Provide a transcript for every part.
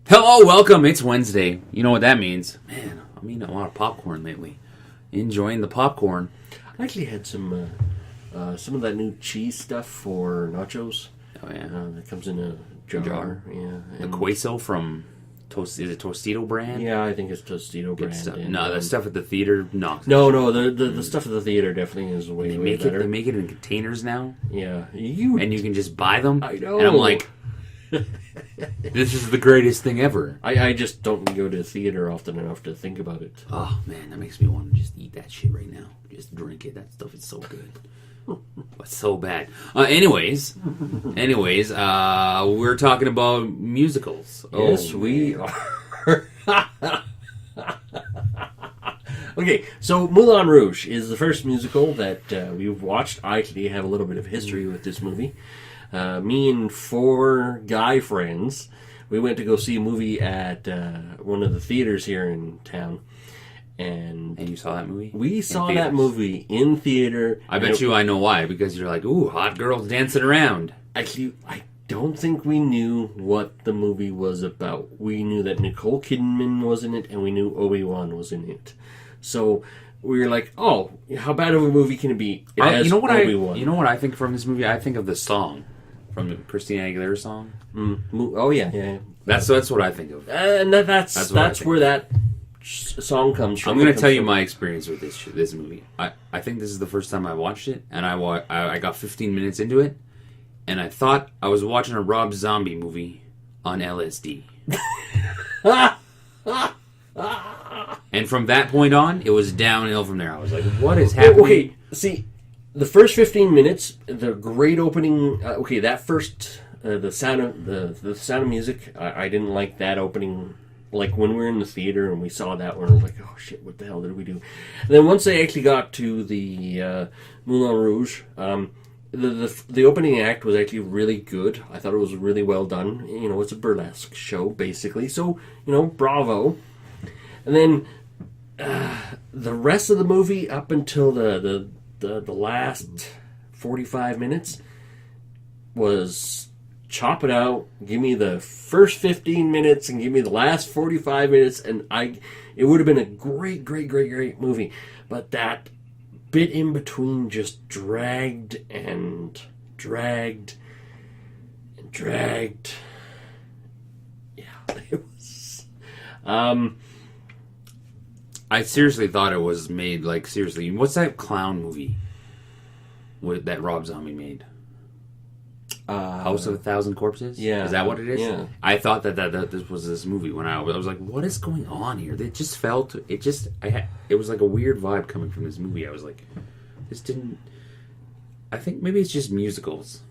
Hello, welcome. It's Wednesday. You know what that means. Man, I'm eating a lot of popcorn lately. Enjoying the popcorn. I actually had some of that new cheese stuff for nachos. Oh, yeah. That comes in a jar. Yeah. The queso from is it Tostito brand? Yeah, I think it's Tostito brand. Stuff. No, the stuff at the theater, no. No, the stuff at the theater definitely is way better. They make it in containers now. Yeah. And you can just buy them. I know. And I'm like, this is the greatest thing ever. I just don't go to the theater often enough to think about it. Oh, man, that makes me want to just eat that shit right now. Just drink it. That stuff is so good. It's so bad. Anyways, we're talking about musicals. Yes, we are. Okay, so Moulin Rouge is the first musical that we've watched. I actually have a little bit of history with this movie. Me and 4 guy friends, we went to go see a movie at one of the theaters here in town. And you saw that movie? We saw that movie in theater. I bet you I know why. Because you're like, ooh, hot girls dancing around. Actually, I don't think we knew what the movie was about. We knew that Nicole Kidman was in it, and we knew Obi-Wan was in it. So we were like, oh, how bad of a movie can it be? It has Obi-Wan. You know what I think from this movie? I think of the song. From the Christina Aguilera song. Oh, yeah. That's what I think of. And that's where that song comes from. I'm going to tell you my experience with this movie. I think this is the first time I watched it, and I got 15 minutes into it, and I thought I was watching a Rob Zombie movie on LSD. And from that point on, it was downhill from there. I was like, what is happening? Okay, see, the first 15 minutes, the great opening, that first, the sound of music, I didn't like that opening. Like when we were in the theater and we saw that, we were like, oh shit, what the hell did we do? And then once they actually got to the Moulin Rouge, the opening act was actually really good. I thought it was really well done. You know, it's a burlesque show, basically. So, bravo. And then the rest of the movie, up until the last 45 minutes, was chop it out, give me the first 15 minutes and give me the last 45 minutes, and it would have been a great movie. But that bit in between just dragged and dragged and dragged. Yeah, it was. I seriously thought it was made, like, seriously. What's that clown movie that Rob Zombie made? House of a Thousand Corpses? Yeah. Is that what it is? Yeah. I thought that this was this movie when I was like, what is going on here? It just felt, it was like a weird vibe coming from this movie. I was like, I think maybe it's just musicals.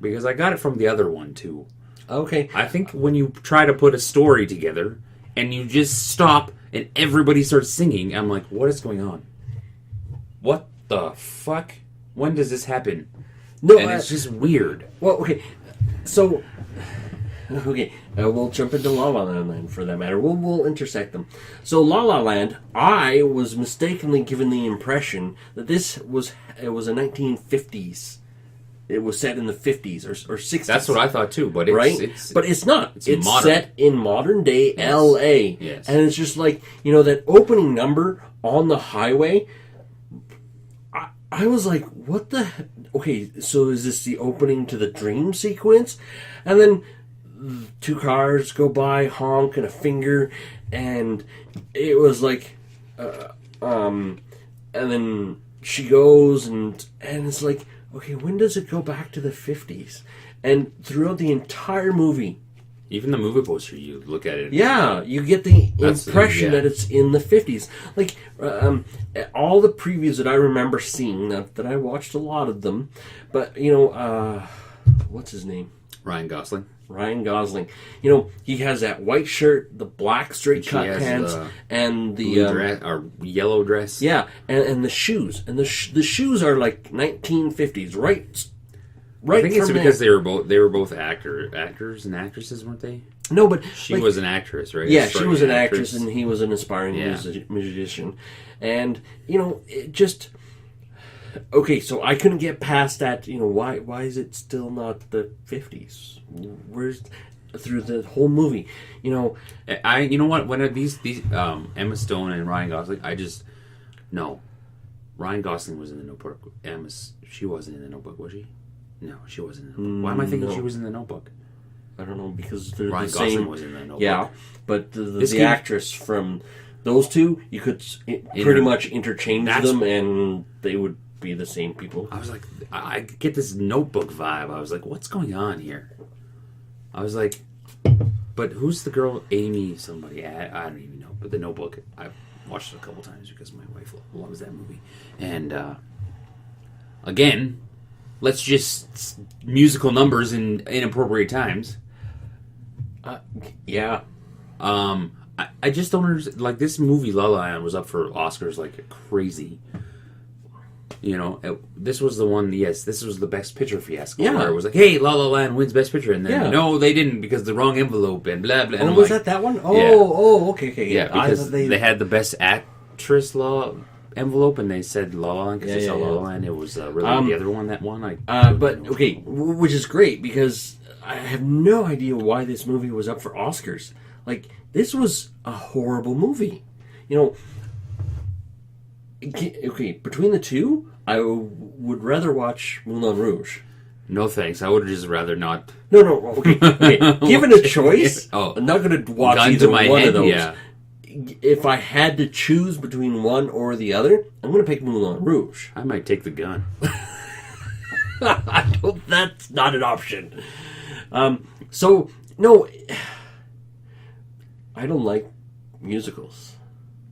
Because I got it from the other one, too. Okay. I think when you try to put a story together and you just stop and everybody starts singing, I'm like, what is going on? What the fuck? When does this happen? No, and it's just weird. Well, okay. So, we'll jump into La La Land then, for that matter. We'll intersect them. So, La La Land, I was mistakenly given the impression that it was a 1950s. It was set in the 50s or 60s. That's what I thought too, but but it's not. It's modern. Set in modern day LA. Yes. And it's just like, that opening number on the highway. I was like, what the... Okay, so is this the opening to the dream sequence? And then 2 cars go by, honk, and a finger, and it was like... and then she goes, and it's like, okay, when does it go back to the 50s? And throughout the entire movie... Even the movie poster, you look at it. Yeah, you get the impression that it's in the 50s. Like, all the previews that I remember seeing, that I watched a lot of them, but, what's his name? Ryan Gosling. He has that white shirt, the black straight cut pants, and the... dress, or yellow dress. Yeah, and the shoes. And the shoes are like 1950s, right? I think it's because they were both actors and actresses, weren't they? No, but she was an actress, right? Yeah, she was an actress, and he was an aspiring musician. And it just okay. So I couldn't get past that. Why is it still not the 50s? through the whole movie. You know, you know what? When these Emma Stone and Ryan Gosling, no. Ryan Gosling was in the Notebook. She wasn't in the Notebook, was she? No, she wasn't in the Notebook. Why am I thinking she was in the Notebook? I don't know, because they're Ryan the Gosling same. was in the Notebook. Yeah, but the actress from those two, you could pretty much interchange them, and they would be the same people. I was like, I get this Notebook vibe. I was like, what's going on here? I was like, but who's the girl? Amy somebody? I don't even know. But the Notebook, I've watched it a couple times because my wife loves that movie. And again, let's just musical numbers in inappropriate times. Yeah. I just don't understand. Like, this movie, La La Land, was up for Oscars like crazy. You know, this was the one, yes, this was the Best Picture fiasco. Yeah. Where it was like, hey, La La Land wins Best Picture. And then, Yeah. no, they didn't because the wrong envelope and blah, blah. And Oh, was that one? Oh, yeah. Okay. Yeah, because they had the Best Actress envelope and they said La La Land because they saw La La Land. It was really the other one that won. But, okay, which is great because I have no idea why this movie was up for Oscars. Like, this was a horrible movie. You know, okay, between the two, I would rather watch Moulin Rouge. No thanks. I would just rather not. No, okay. Given a choice, I'm not going to watch gun either to my one head, of those. yeah. If I had to choose between one or the other, I'm going to pick Moulin Rouge. I might take the gun. That's not an option. So, no, I don't like musicals.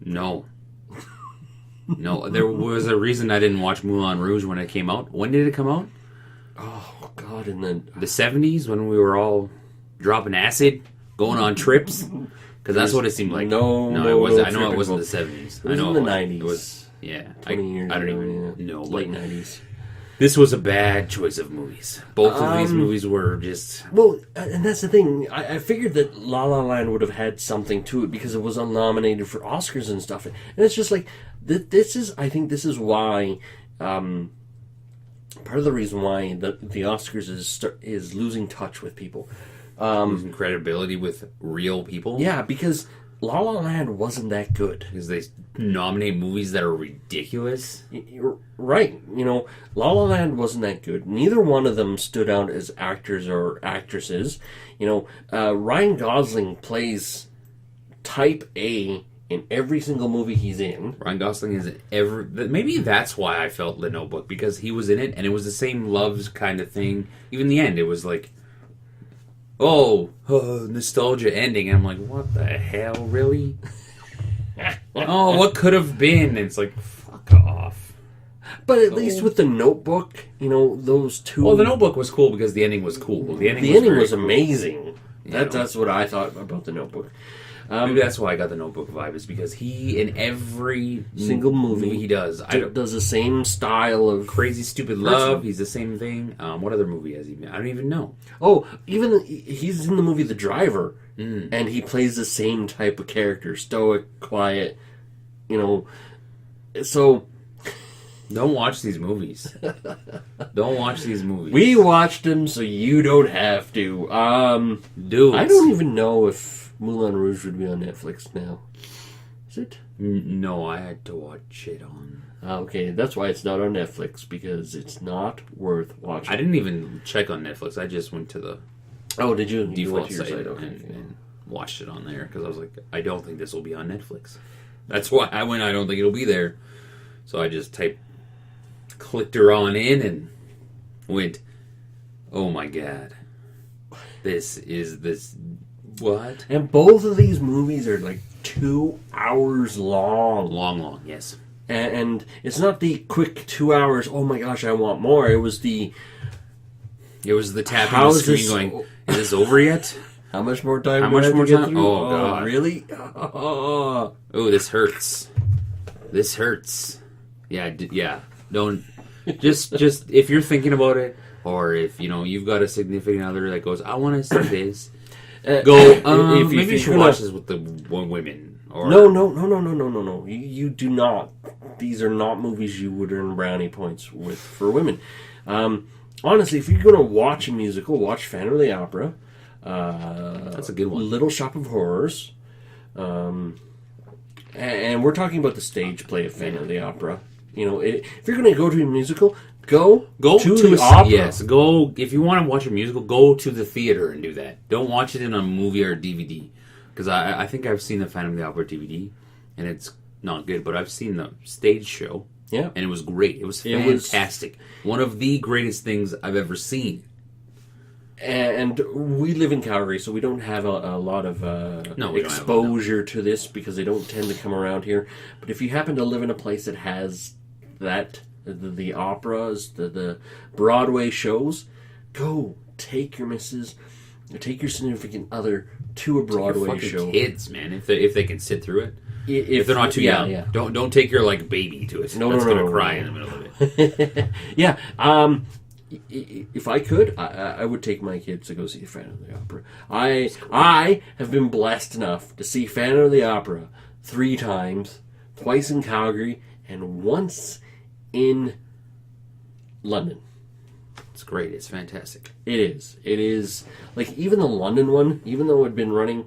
No, there was a reason I didn't watch Moulin Rouge when it came out. When did it come out? Oh, God, and then... The 70s, when we were all dropping acid, going on trips? Because that's what it seemed like. No, it wasn't. I know it wasn't the 70s. It was in the 90s. It was, yeah. 20 years I don't ago, even know. Late 90s. This was a bad choice of movies. Both of these movies were just... Well, and that's the thing. I figured that La La Land would have had something to it because it was nominated for Oscars and stuff. And it's just like, I think this is why... part of the reason why the Oscars is losing touch with people. Losing credibility with real people. Yeah, because La La Land wasn't that good. Because they nominate movies that are ridiculous. You're right. You know, La La Land wasn't that good. Neither one of them stood out as actors or actresses. You know, Ryan Gosling plays type A in every single movie he's in. Ryan Gosling is maybe that's why I felt The Notebook, because he was in it and it was the same loves kind of thing. Even in the end, it was like, nostalgia ending. And I'm like, what the hell, really? What could have been? And it's like, fuck off. But at least with The Notebook, you know, those two... Well, The Notebook was cool because the ending was cool. The ending was amazing. That's what I thought about The Notebook. Maybe that's why I got the Notebook vibe, is because he, in every single movie he does, does the same style of Crazy Stupid Love. He's the same thing. What other movie has he been? I don't even know. Oh, even he's in the movie The Driver, and he plays the same type of character, stoic, quiet. You know, so don't watch these movies. Don't watch these movies. We watched them, so you don't have to. Dude, I don't even know if Moulin Rouge would be on Netflix now. Is it? No, I had to watch it on... Okay, that's why it's not on Netflix, because it's not worth watching. I didn't even check on Netflix. I just went to the did you? default site and watched it on there, because I was like, I don't think this will be on Netflix. That's why I don't think it'll be there. So I just clicked her on in and went, oh my god. What? And both of these movies are like 2 hours long. Long, yes. And it's not the quick 2 hours, oh my gosh, I want more. It was the tapping the screen going, is this over yet? How much more time? How much more time? Oh, God. Really? Oh, this hurts. This hurts. Yeah. Don't... Just if you're thinking about it, or if, you've got a significant other that goes, I want to see this... Go. Maybe you should watch this with the women. Or... No. You do not. These are not movies you would earn brownie points for women. Honestly, if you're going to watch a musical, watch Phantom of the Opera. That's a good one. Little Shop of Horrors. And we're talking about the stage play of Phantom of the Opera. You know, if you're going to go to a musical, go to the opera. Yes, go. If you want to watch a musical, go to the theater and do that. Don't watch it in a movie or a DVD. Because I think I've seen the Phantom of the Opera DVD, and it's not good. But I've seen the stage show, and it was great. It was fantastic. One of the greatest things I've ever seen. And we live in Calgary, so we don't have a lot of exposure to this because they don't tend to come around here. But if you happen to live in a place that has that, the operas, the Broadway shows, go take your missus, or take your significant other to a Broadway show. Kids, man, if they can sit through it. If they're not too young, don't take your baby to it. That's gonna cry in the middle of it. If I could, I would take my kids to go see Phantom of the Opera. I have been blessed enough to see Phantom of the Opera 3 times, twice in Calgary, and once in London. It's great. It's fantastic. It is. It is. Even the London one, even though it had been running,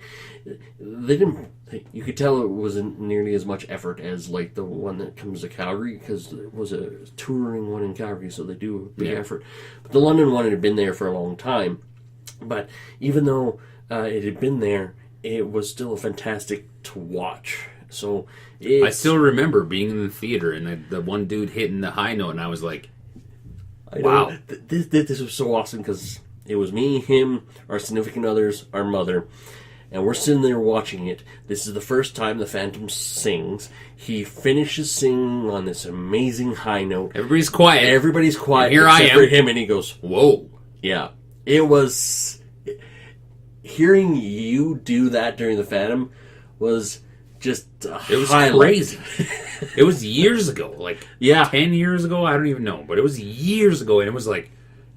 they didn't... You could tell it wasn't nearly as much effort as the one that comes to Calgary, because it was a touring one in Calgary, so they do a big effort. But the London one had been there for a long time. But even though it had been there, it was still fantastic to watch. So I still remember being in the theater and the one dude hitting the high note, and I was like, wow. This was so awesome because it was me, him, our significant others, our mother. And we're sitting there watching it. This is the first time the Phantom sings. He finishes singing on this amazing high note. Everybody's quiet. Everybody's quiet. And here I am. For him, and he goes, "Whoa!" Yeah, it was. Hearing you do that during the Phantom was just it was crazy. It was years ago, 10 years ago. I don't even know, but it was years ago, and it was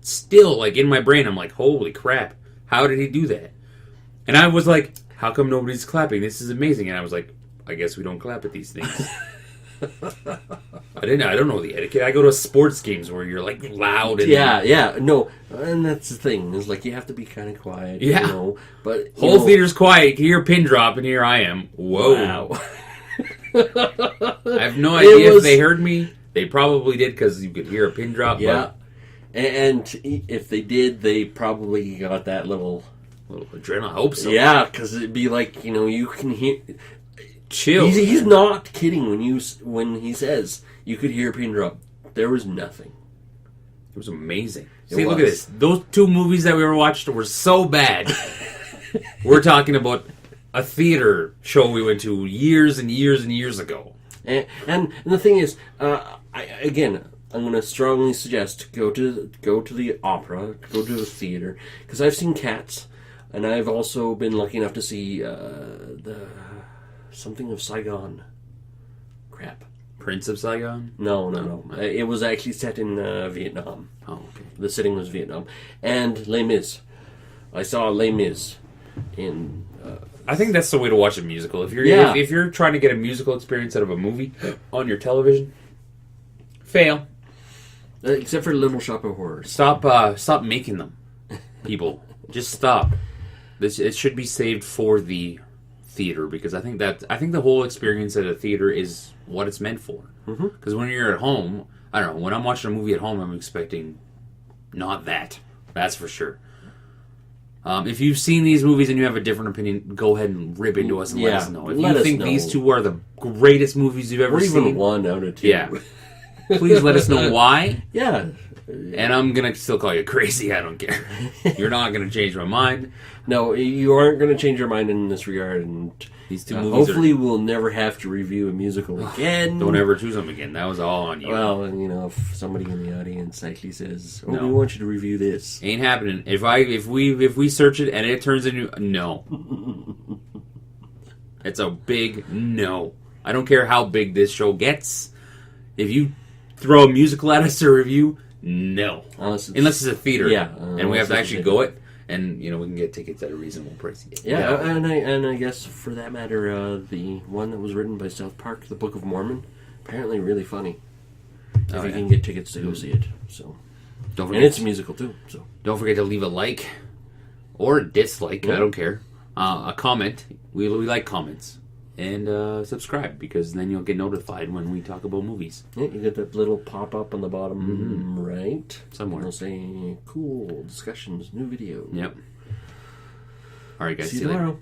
still in my brain. I'm like, holy crap! How did he do that? And I was like, how come nobody's clapping? This is amazing. And I was like, I guess we don't clap at these things. I don't know the etiquette. I go to sports games where you're loud and no, and that's the thing. Is you have to be kind of quiet. Yeah. You know, but whole theater's quiet. You can hear a pin drop, and here I am. Whoa. Wow. I have no idea if they heard me. They probably did because you could hear a pin drop. Yeah. And if they did, they probably got that little adrenaline. I hope so. Yeah, because it'd be you can hear. Chill. He's not kidding when he says you could hear a pin drop. There was nothing. It was amazing. See, look at this. Those 2 movies that we were watching were so bad. We're talking about a theater show we went to years and years and years ago. And the thing is, I'm going to strongly suggest go to the opera, go to the theater, because I've seen Cats. And I've also been lucky enough to see the something of Saigon. Crap. Prince of Saigon? No. It was actually set in Vietnam. Oh, okay. The setting was Vietnam. And Les Mis. I saw Les Mis in... I think that's the way to watch a musical. If you're trying to get a musical experience out of a movie on your television, fail. Except for Little Shop of Horrors. Stop making them, people. Just stop. It should be saved for the theater, because I think the whole experience at a theater is what it's meant for. Because when you're at home, I don't know. When I'm watching a movie at home, I'm expecting not that. That's for sure. If you've seen these movies and you have a different opinion, go ahead and rip into us and let us know. If you think these 2 are the greatest movies you've ever seen, or even 1 out of 2. Yeah. Please let us know why. Yeah. And I'm going to still call you crazy. I don't care. You're not going to change my mind. No, you aren't going to change your mind in this regard. And these 2 movies hopefully we'll never have to review a musical again. Don't ever choose them again. That was all on you. Well, if somebody in the audience actually says, we want you to review this. Ain't happening. If we search it and it turns into... No. It's a big no. I don't care how big this show gets. If you throw a musical at us to review... No. Unless it's a theater. Yeah. And we have to actually go it. And, we can get tickets at a reasonable price. Yeah, and I guess, for that matter, the one that was written by South Park, the Book of Mormon, apparently really funny. If you can get tickets to go see it. So. Don't forget. And it's a musical, too. So. Don't forget to leave a like or dislike. Yeah. I don't care. A comment. We like comments. And subscribe, because then you'll get notified when we talk about movies. Yeah, you get that little pop-up on the bottom right. Somewhere. It'll say, cool, discussions, new video. Yep. All right, guys. See you tomorrow. Later.